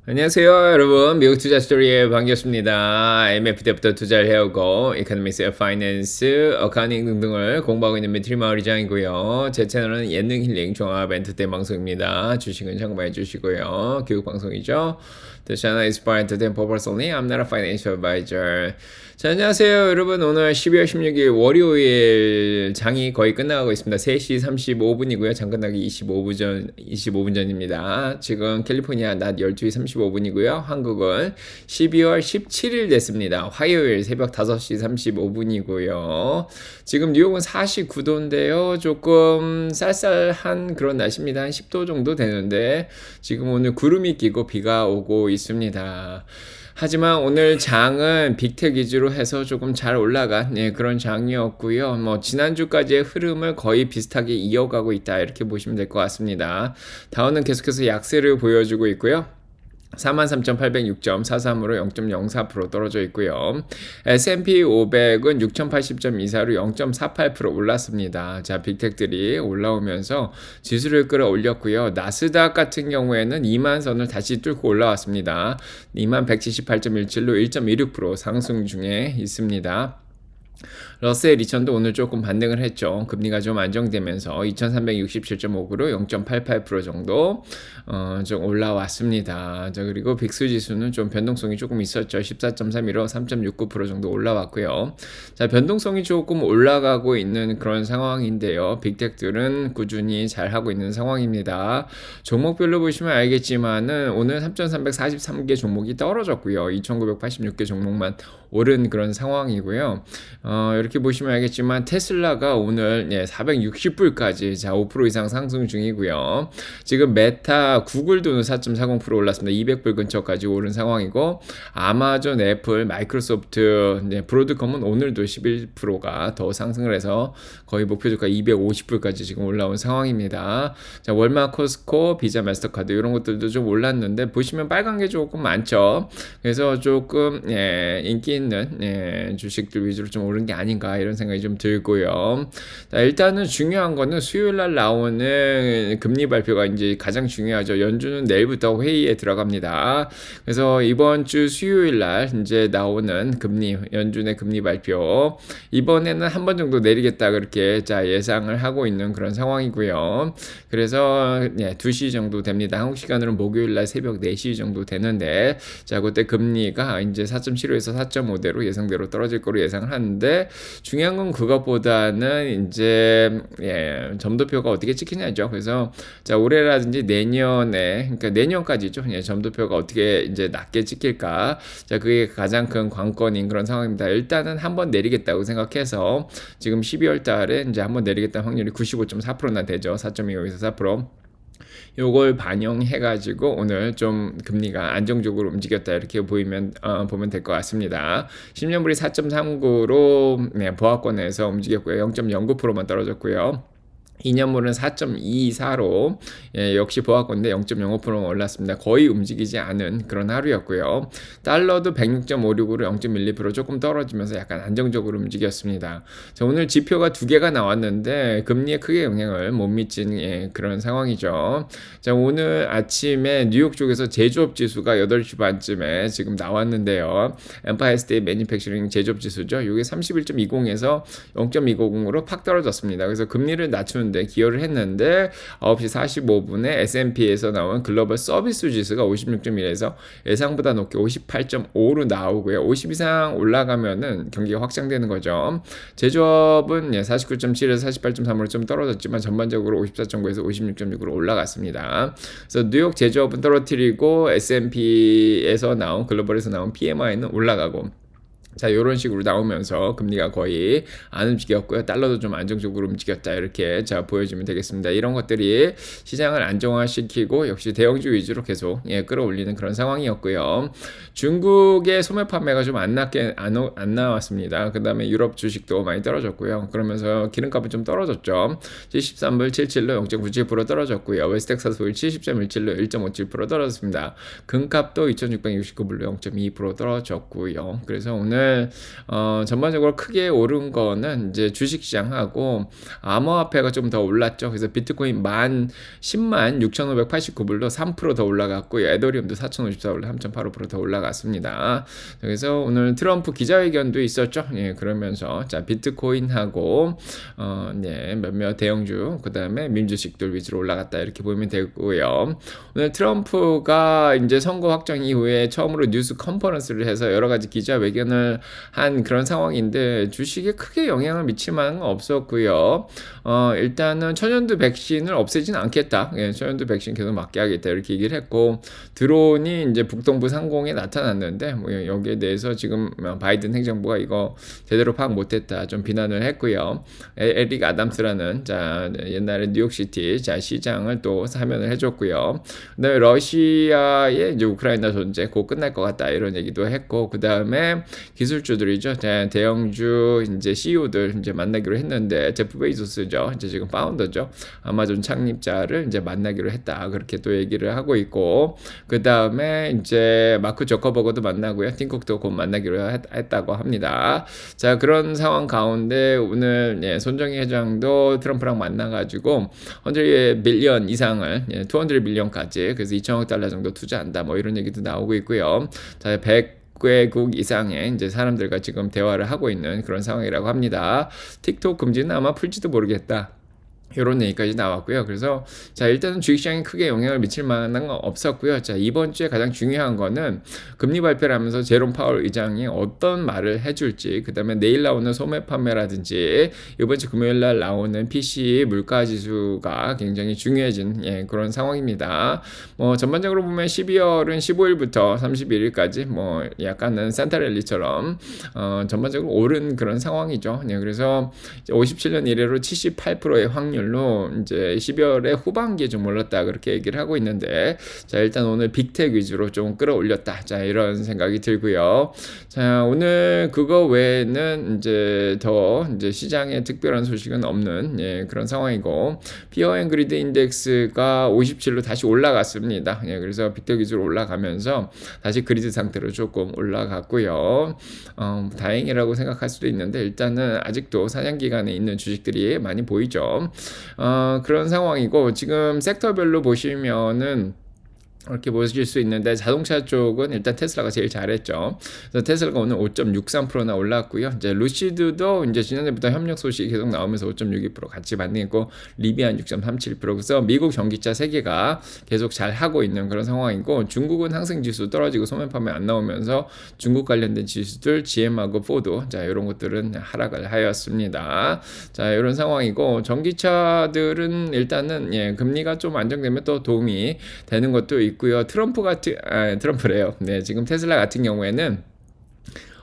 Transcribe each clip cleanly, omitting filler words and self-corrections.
안녕하세요, 여러분. 미국 투자 스토리에 반갑습니다. IMF 때부터 투자를 해오고, 이코노믹스, 파이낸스, 어카운팅 등등을 공부하고 있는 매트리 마을이장이고요. 제 채널은 예능 힐링 종합 엔터테인 방송입니다. 주식은 참고해 주시고요. 교육 방송이죠. The channel is for entertainment purpose only. I'm not a financial advisor. 자, 안녕하세요, 여러분. 오늘 12월 16일 월요일 장이 거의 끝나가고 있습니다. 3시 35분이고요. 장 끝나기 25분 전입니다. 지금 캘리포니아 낮 12시 35분이고요. 한국은 12월 17일 됐습니다. 화요일 새벽 5시 35분이고요. 지금 뉴욕은 49도인데요. 조금 쌀쌀한 그런 날씨입니다. 한 10도 정도 되는데 지금 오늘 구름이 끼고 비가 오고 있습니다. 하지만 오늘 장은 빅텍 위주로 해서 조금 잘 올라간 그런 장이었고요. 뭐 지난주까지의 흐름을 거의 비슷하게 이어가고 있다 이렇게 보시면 될 것 같습니다. 다우는 계속해서 약세를 보여주고 있고요. 43,806점 43으로 0.04% 떨어져 있고요. S&P 500은 6,080점 이사로 0.48% 올랐습니다. 자, 빅텍들이 올라오면서 지수를 끌어올렸고요. 나스닥 같은 경우에는 2만 선을 다시 뚫고 올라왔습니다. 2178.17로 1.26% 상승 중에 있습니다. 러셀 2000도 오늘 조금 반등을 했죠. 금리가 좀 안정되면서 2367.5으로 0.88% 정도 좀 올라왔습니다. 자, 그리고 빅스 지수는 좀 변동성이 조금 있었죠. 14.31로 3.69% 정도 올라왔고요. 자, 변동성이 조금 올라가고 있는 그런 상황인데요. 빅텍들은 꾸준히 잘 하고 있는 상황입니다. 종목별로 보시면 알겠지만은 오늘 3,343개 종목이 떨어졌고요. 2,986개 종목만 오른 그런 상황이고요. 이렇게 보시면 알겠지만 테슬라가 오늘 460불까지 자 5% 이상 상승 중이고요. 지금 메타, 구글도 4.40% 올랐습니다. 200불 근처까지 오른 상황이고 아마존, 애플, 마이크로소프트, 브로드컴은 오늘도 11%가 더 상승을 해서 거의 목표 주가 250불까지 지금 올라온 상황입니다. 자, 월마, 코스코, 비자, 마스터카드 이런 것들도 좀 올랐는데 보시면 빨간 게 조금 많죠. 그래서 조금 인기 있는 주식들 위주로 좀 오른 게 아닌가 이런 생각이 좀 들고요. 자, 일단은 중요한 거는 수요일 날 나오는 금리 발표가 이제 가장 중요하죠. 연준은 내일부터 회의에 들어갑니다. 그래서 이번 주 수요일 날 이제 나오는 연준의 금리 발표 이번에는 한 번 정도 내리겠다 그렇게 자 예상을 하고 있는 그런 상황이고요. 그래서 2시 정도 됩니다. 한국 시간으로 목요일 날 새벽 4시 정도 되는데 자 그때 금리가 이제 4.75에서 4.5대로 예상대로 떨어질 거로 예상을 하는데 중요한 건 그것보다는 이제 점도표가 어떻게 찍히냐죠. 그래서 자 올해라든지 내년에 그러니까 내년까지죠. 점도표가 어떻게 이제 낮게 찍힐까. 자 그게 가장 큰 관건인 그런 상황입니다. 일단은 한번 내리겠다고 생각해서 지금 12월 달에 이제 한번 내리겠다는 확률이 95.4%나 되죠. 4.25에서 4%. 요걸 반영해가지고 오늘 좀 금리가 안정적으로 움직였다 이렇게 보면 될 것 같습니다. 10년물이 4.39로 보합권에서 움직였고요. 0.09%만 떨어졌고요. 2년물은 4.24로 역시 보합권인데 0.05% 올랐습니다. 거의 움직이지 않은 그런 하루였고요. 달러도 106.56으로 0.12% 조금 떨어지면서 약간 안정적으로 움직였습니다. 자, 오늘 지표가 두 개가 나왔는데 금리에 크게 영향을 못 미친 그런 상황이죠. 자, 오늘 아침에 뉴욕 쪽에서 제조업 지수가 8시 반쯤에 지금 나왔는데요. 엠파이어 스테이트 매니팩처링 제조업 지수죠. 이게 31.20에서 0.250으로 팍 떨어졌습니다. 그래서 금리를 낮추는 기여를 했는데 9시 45분에 S&P에서 나온 글로벌 서비스 지수가 56.1에서 예상보다 높게 58.5로 나오고요. 50 이상 올라가면은 경기가 확장되는 거죠. 제조업은 49.7에서 48.3으로 좀 떨어졌지만 전반적으로 54.9에서 56.6으로 올라갔습니다. 그래서 뉴욕 제조업은 떨어뜨리고 S&P에서 나온 글로벌에서 나온 PMI는 올라가고 자, 요런 식으로 나오면서 금리가 거의 안 움직였고요. 달러도 좀 안정적으로 움직였다. 이렇게 자, 보여주면 되겠습니다. 이런 것들이 시장을 안정화시키고 역시 대형주 위주로 계속 끌어올리는 그런 상황이었고요. 중국의 소매 판매가 좀 안 나왔습니다. 그 다음에 유럽 주식도 많이 떨어졌고요. 그러면서 기름값은 좀 떨어졌죠. 73불 77로 0.97% 떨어졌고요. 웨스텍사스 오일 70.17로 1.57% 떨어졌습니다. 금값도 2669불로 0.2% 떨어졌고요. 그래서 오늘 오늘 전반적으로 크게 오른 거는 이제 주식시장하고 암호화폐가 좀 더 올랐죠. 그래서 비트코인 10만 6,589불로 3% 더 올라갔고요. 에더리움도 4,054불로 3.85% 더 올라갔습니다. 그래서 오늘 트럼프 기자회견도 있었죠. 예, 그러면서 자 비트코인하고 몇몇 대형주 그다음에 민주식들 위주로 올라갔다 이렇게 보면 되고요. 오늘 트럼프가 이제 선거 확정 이후에 처음으로 뉴스 컨퍼런스를 해서 여러 가지 기자회견을 한 그런 상황인데 주식에 크게 영향을 미칠 만한 건 없었고요. 일단은 천연두 백신을 없애지는 않겠다. 예, 천연두 백신 계속 맞게 하겠다 이렇게 얘기를 했고 드론이 이제 북동부 상공에 나타났는데 뭐 여기에 대해서 지금 바이든 행정부가 이거 제대로 파악 못했다 좀 비난을 했고요. 에릭 아담스라는 자 옛날에 뉴욕시티 자 시장을 또 사면을 해줬고요. 그다음에 러시아의 이제 우크라이나 존재 곧 끝날 것 같다 이런 얘기도 했고 그다음에 기술주들이죠. 대형주 이제 CEO들 이제 만나기로 했는데 제프 베이조스죠. 이제 지금 파운더죠. 아마존 창립자를 이제 만나기로 했다 그렇게 또 얘기를 하고 있고 그다음에 이제 마크 저커버그도 만나고요. 팀쿡도 곧 만나기로 했다고 합니다. 자 그런 상황 가운데 오늘 손정희 회장도 트럼프랑 만나가지고 100 밀리언 이상을 200 밀리언까지 그래서 2천억 달러 정도 투자한다 뭐 이런 얘기도 나오고 있고요. 자 100개국 이상의 이제 사람들과 지금 대화를 하고 있는 그런 상황이라고 합니다. 틱톡 금지는 아마 풀지도 모르겠다. 이런 얘기까지 나왔고요. 그래서 자 일단은 주식시장에 크게 영향을 미칠 만한 건 없었고요. 자 이번 주에 가장 중요한 거는 금리 발표를 하면서 제롬 파월 의장이 어떤 말을 해줄지 그 다음에 내일 나오는 소매 판매라든지 이번 주 금요일날 나오는 PC 물가지수가 굉장히 중요해진 그런 상황입니다. 뭐 전반적으로 보면 12월은 15일부터 31일까지 뭐 약간은 산타랠리처럼 전반적으로 오른 그런 상황이죠. 그래서 57년 이래로 78%의 확률 로 이제 12월에 후반기에 좀 올랐다 그렇게 얘기를 하고 있는데 자 일단 오늘 빅텍 위주로 좀 끌어올렸다 자 이런 생각이 들고요. 자 오늘 그거 외에는 이제 더 이제 시장에 특별한 소식은 없는 그런 상황이고 피어 앤 그리드 인덱스가 57로 다시 올라갔습니다. 그래서 빅텍 위주로 올라가면서 다시 그리드 상태로 조금 올라갔고요. 다행이라고 생각할 수도 있는데 일단은 아직도 사냥 기간에 있는 주식들이 많이 보이죠. 그런 상황이고 지금 섹터별로 보시면은 이렇게 보실 수 있는데 자동차 쪽은 일단 테슬라가 제일 잘했죠. 그래서 테슬라가 오늘 5.63%나 올랐고요. 이제 루시드도 이제 지난해부터 협력 소식이 계속 나오면서 5.62% 같이 반등했고 리비안 6.37% 그래서 미국 전기차 세계가 계속 잘 하고 있는 그런 상황이고 중국은 상승 지수 떨어지고 소매 판매 안 나오면서 중국 관련된 지수들 GM하고 포드 자 이런 것들은 하락을 하였습니다. 자 이런 상황이고 전기차들은 일단은 금리가 좀 안정되면 또 도움이 되는 것도 있고요. 트럼프래요. 지금 테슬라 같은 경우에는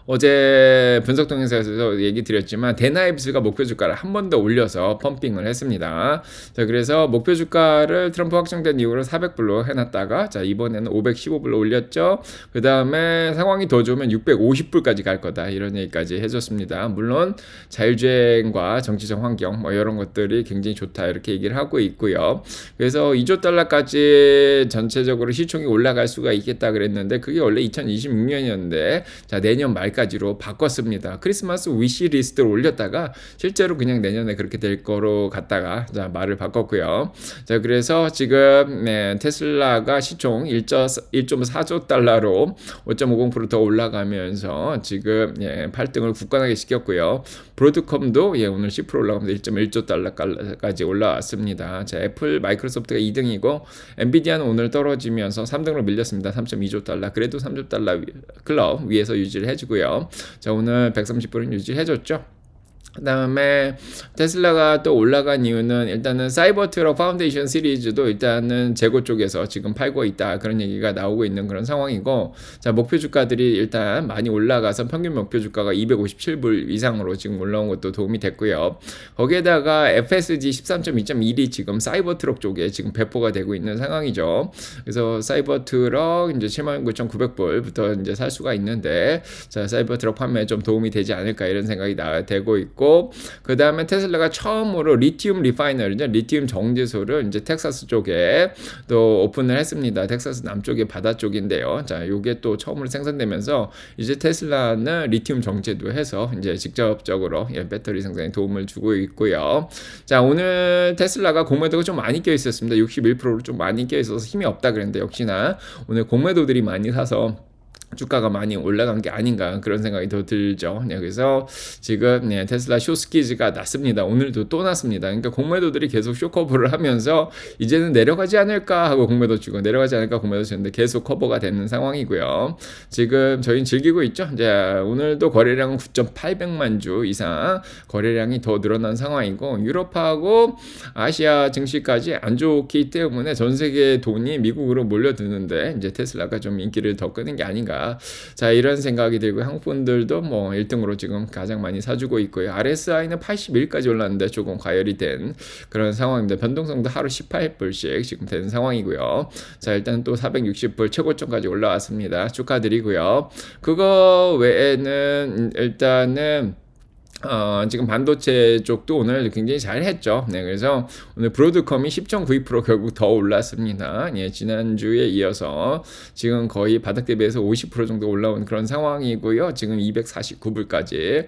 어제 분석 동영상에서 얘기 드렸지만 대나이브스가 목표 주가를 한 번 더 올려서 펌핑을 했습니다. 자, 그래서 목표 주가를 트럼프 확정된 이후로 400불로 해놨다가 자 이번에는 515불로 올렸죠. 그 다음에 상황이 더 좋으면 650불까지 갈 거다 이런 얘기까지 해줬습니다. 물론 자율주행과 정치적 환경 뭐 이런 것들이 굉장히 좋다 이렇게 얘기를 하고 있고요. 그래서 2조 달러까지 전체적으로 시총이 올라갈 수가 있겠다 그랬는데 그게 원래 2026년이었는데 자 내년 말까지로 바꿨습니다. 크리스마스 위시리스트를 올렸다가 실제로 그냥 내년에 그렇게 될 거로 갔다가 자 말을 바꿨고요. 자 그래서 지금 테슬라가 시총 1.4조 달러로 5.50% 더 올라가면서 지금 8등을 굳건하게 시켰고요. 브로드컴도 오늘 10% 올라가면서 1.1조 달러까지 올라왔습니다. 자 애플, 마이크로소프트가 2등이고 엔비디아는 오늘 떨어지면서 3등으로 밀렸습니다. 3.2조 달러. 그래도 3조 달러 클럽 위에서 유지를 해주고요. 자 오늘 130불은 유지해줬죠. 그 다음에 테슬라가 또 올라간 이유는 일단은 사이버트럭 파운데이션 시리즈도 일단은 재고 쪽에서 지금 팔고 있다 그런 얘기가 나오고 있는 그런 상황이고 자 목표 주가들이 일단 많이 올라가서 평균 목표 주가가 257불 이상으로 지금 올라온 것도 도움이 됐고요. 거기에다가 FSG 13.2.1이 지금 사이버트럭 쪽에 지금 배포가 되고 있는 상황이죠. 그래서 사이버트럭 이제 79,900불부터 이제 살 수가 있는데 자 사이버트럭 판매에 좀 도움이 되지 않을까 이런 생각이 되고 있고 있고, 그 다음에 테슬라가 처음으로 리튬 리파이너리죠. 리튬 정제소를 이제 텍사스 쪽에 또 오픈을 했습니다. 텍사스 남쪽의 바다 쪽인데요. 자, 요게 또 처음으로 생산되면서 이제 테슬라는 리튬 정제도 해서 이제 직접적으로 배터리 생산에 도움을 주고 있고요. 자, 오늘 테슬라가 공매도가 좀 많이 껴 있었습니다. 61%로 좀 많이 껴 있어서 힘이 없다 그랬는데, 역시나 오늘 공매도들이 많이 사서 주가가 많이 올라간 게 아닌가 그런 생각이 더 들죠. 네, 그래서 지금 테슬라 쇼스키즈가 났습니다. 오늘도 또 났습니다. 그러니까 공매도들이 계속 쇼커버를 하면서 이제는 내려가지 않을까 하고 공매도 주고 내려가지 않을까 공매도 주는데 계속 커버가 되는 상황이고요. 지금 저희는 즐기고 있죠. 이제 오늘도 거래량은 9,800만 주 이상 거래량이 더 늘어난 상황이고, 유럽하고 아시아 증시까지 안 좋기 때문에 전 세계 돈이 미국으로 몰려드는데 이제 테슬라가 좀 인기를 더 끄는 게 아닌가. 자, 이런 생각이 들고, 한국 분들도 뭐 1등으로 지금 가장 많이 사주고 있고요. RSI는 81까지 올랐는데 조금 과열이 된 그런 상황입니다. 변동성도 하루 18불씩 지금 되는 상황이고요. 자, 일단 또 460불 최고점까지 올라왔습니다. 축하드리고요. 그거 외에는 일단은 지금 반도체 쪽도 오늘 굉장히 잘 했죠. 네, 그래서 오늘 브로드컴이 10.92% 결국 더 올랐습니다. 예, 지난주에 이어서 지금 거의 바닥 대비해서 50% 정도 올라온 그런 상황이고요. 지금 249불까지,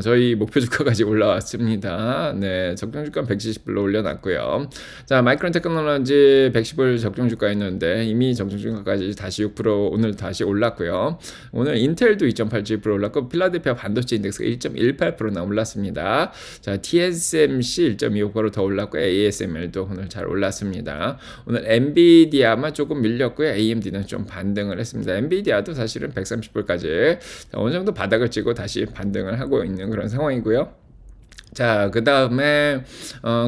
저희 목표 주가까지 올라왔습니다. 네, 적정 주가 170불로 올려놨고요. 자, 마이크론 테크놀로지 110불 적정 주가였는데 이미 적정 주가까지 다시 6% 오늘 다시 올랐고요. 오늘 인텔도 2.87% 올랐고, 필라델피아 반도체 인덱스가 1.18%나 올랐습니다. 자, TSMC 1.25% 더 올랐고, ASML도 오늘 잘 올랐습니다. 오늘 엔비디아만 조금 밀렸고요. AMD는 좀 반등을 했습니다. 엔비디아도 사실은 130불까지 어느 정도 바닥을 찍고 다시 반등을 하고 있는 그런 상황이고요. 자, 그 다음에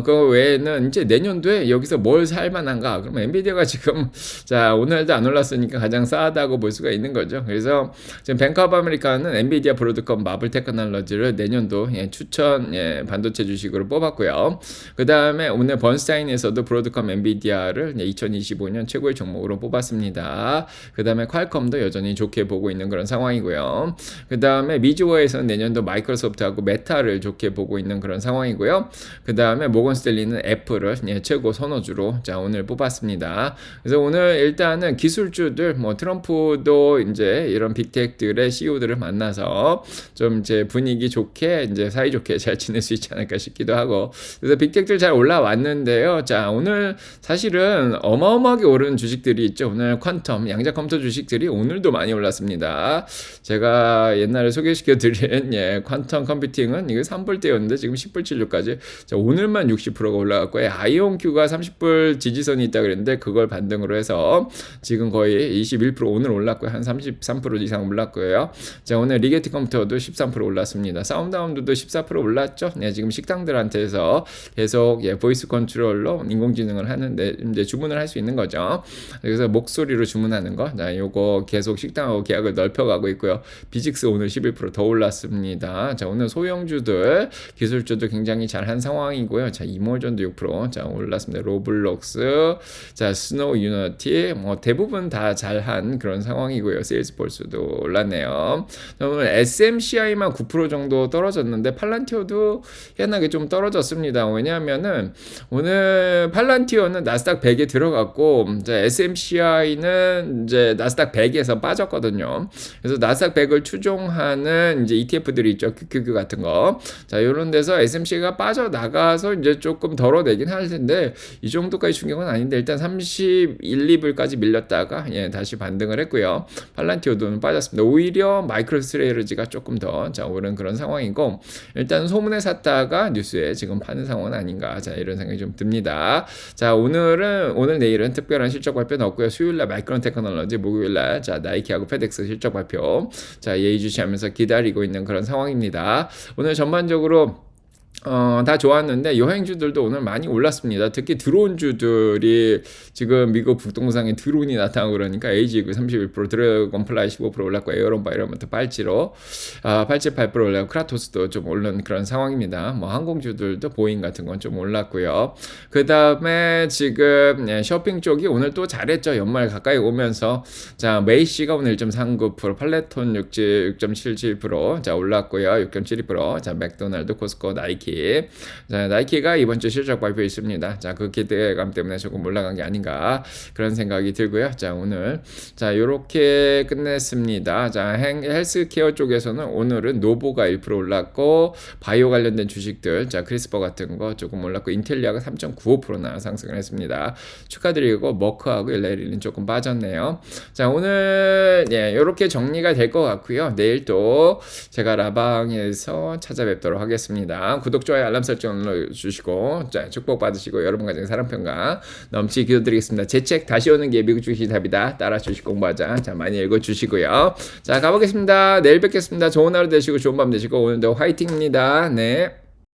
그 외에는 이제 내년도에 여기서 뭘 살만한가? 그러면 엔비디아가 지금, 자, 오늘도 안 올랐으니까 가장 싸다고 볼 수가 있는 거죠. 그래서 지금 뱅크 오브 아메리카는 엔비디아, 브로드컴, 마블 테크놀로지를 내년도 추천 반도체 주식으로 뽑았고요. 그 다음에 오늘 번스타인에서도 브로드컴, 엔비디아를 2025년 최고의 종목으로 뽑았습니다. 그 다음에 퀄컴도 여전히 좋게 보고 있는 그런 상황이고요. 그 다음에 미즈워에서는 내년도 마이크로소프트하고 메타를 좋게 보고 있는 그런 상황이고요. 그 다음에 모건 스탠리는 애플을 최고 선호주로 자 오늘 뽑았습니다. 그래서 오늘 일단은 기술주들 뭐 트럼프도 이제 이런 빅텍들의 CEO들을 만나서 좀 이제 분위기 좋게 이제 사이좋게 잘 지낼 수 있지 않을까 싶기도 하고, 그래서 빅텍들 잘 올라왔는데요. 자, 오늘 사실은 어마어마하게 오른 주식들이 있죠. 오늘 퀀텀 양자 컴퓨터 주식들이 오늘도 많이 올랐습니다. 제가 옛날에 소개시켜드린 퀀텀 컴퓨팅은 이거 3불대였는데 지금 10불 76까지. 자, 오늘만 60%가 올라갔고, 아이온큐가 30불 지지선이 있다 그랬는데 그걸 반등으로 해서 지금 거의 21% 오늘 올랐고요. 한 33% 이상 올랐고요. 자, 오늘 리게티 컴퓨터도 13% 올랐습니다. 사운드하운드도 14% 올랐죠. 네, 지금 식당들한테서 계속 보이스 컨트롤로 인공지능을 하는데 이제 주문을 할 수 있는 거죠. 그래서 목소리로 주문하는 거. 자, 요거 계속 식당하고 계약을 넓혀가고 있고요. 비직스 오늘 11% 더 올랐습니다. 자, 오늘 소형주들 기술주도 굉장히 잘한 상황이고요. 자, 이몰전도 6% 자 올랐습니다. 로블록스, 자 스노우 유니티 뭐 대부분 다 잘한 그런 상황이고요. 세일즈포스도 올랐네요. 자, 오늘 SMCI만 9% 정도 떨어졌는데 팔란티어도 희한하게 좀 떨어졌습니다. 왜냐하면은 오늘 팔란티어는 나스닥 100에 들어갔고, 자, SMCI는 이제 나스닥 100에서 빠졌거든요. 그래서 나스닥 100을 추종하는 이제 ETF들이 있죠. QQQ 같은 거. 자, 이런 데서 SMC가 빠져나가서 이제 조금 덜어내긴 할 텐데 이 정도까지 충격은 아닌데, 일단 31, 2불까지 밀렸다가 다시 반등을 했고요. 팔란티오도는 빠졌습니다. 오히려 마이크로스트레이러지가 조금 더 자 오른 그런 상황이고, 일단 소문에 샀다가 뉴스에 지금 파는 상황은 아닌가, 자 이런 생각이 좀 듭니다. 자, 오늘 내일은 특별한 실적 발표는 없고요. 수요일날 마이크론 테크놀로지, 목요일날 자 나이키하고 페덱스 실적 발표 자 예의주시하면서 기다리고 있는 그런 상황입니다. 오늘 전반적으로 다 좋았는데 여행주들도 오늘 많이 올랐습니다. 특히 드론주들이 지금 미국 북동상에 드론이 나타나고 그러니까 AG그 31%, 드래곤플라이 15% 올랐고 에어론바이러먼트 팔찌로 88% 올랐고 크라토스도 좀 오른 그런 상황입니다. 뭐 항공주들도 보잉 같은 건 좀 올랐고요. 그 다음에 지금 쇼핑 쪽이 오늘 또 잘했죠. 연말 가까이 오면서 자 메이시가 오늘 1.39%, 팔레톤 6.77% 자 올랐고요. 6.72%. 자 맥도날드, 코스코, 나이키. 자, 나이키가 이번 주 실적 발표 있습니다. 자, 그 기대감 때문에 조금 올라간 게 아닌가 그런 생각이 들고요. 자, 오늘 자, 요렇게 끝냈습니다. 자, 헬스케어 쪽에서는 오늘은 노보가 1% 올랐고 바이오 관련된 주식들, 자, 크리스퍼 같은 거 조금 올랐고 인텔리아가 3.95%나 상승을 했습니다. 축하드리고 머크하고 일레리는 조금 빠졌네요. 자, 오늘 요렇게 정리가 될 것 같고요. 내일 또 제가 라방에서 찾아뵙도록 하겠습니다. 구독, 좋아요, 알람 설정 눌러주시고 자, 축복 받으시고 여러분 가정의 사랑 평강 넘치게 기도드리겠습니다. 제 책 다시 오는 게 미국 주식이 답이다. 따라 주식 공부하자. 자, 많이 읽어주시고요. 자, 가보겠습니다. 내일 뵙겠습니다. 좋은 하루 되시고 좋은 밤 되시고 오늘도 화이팅입니다. 네.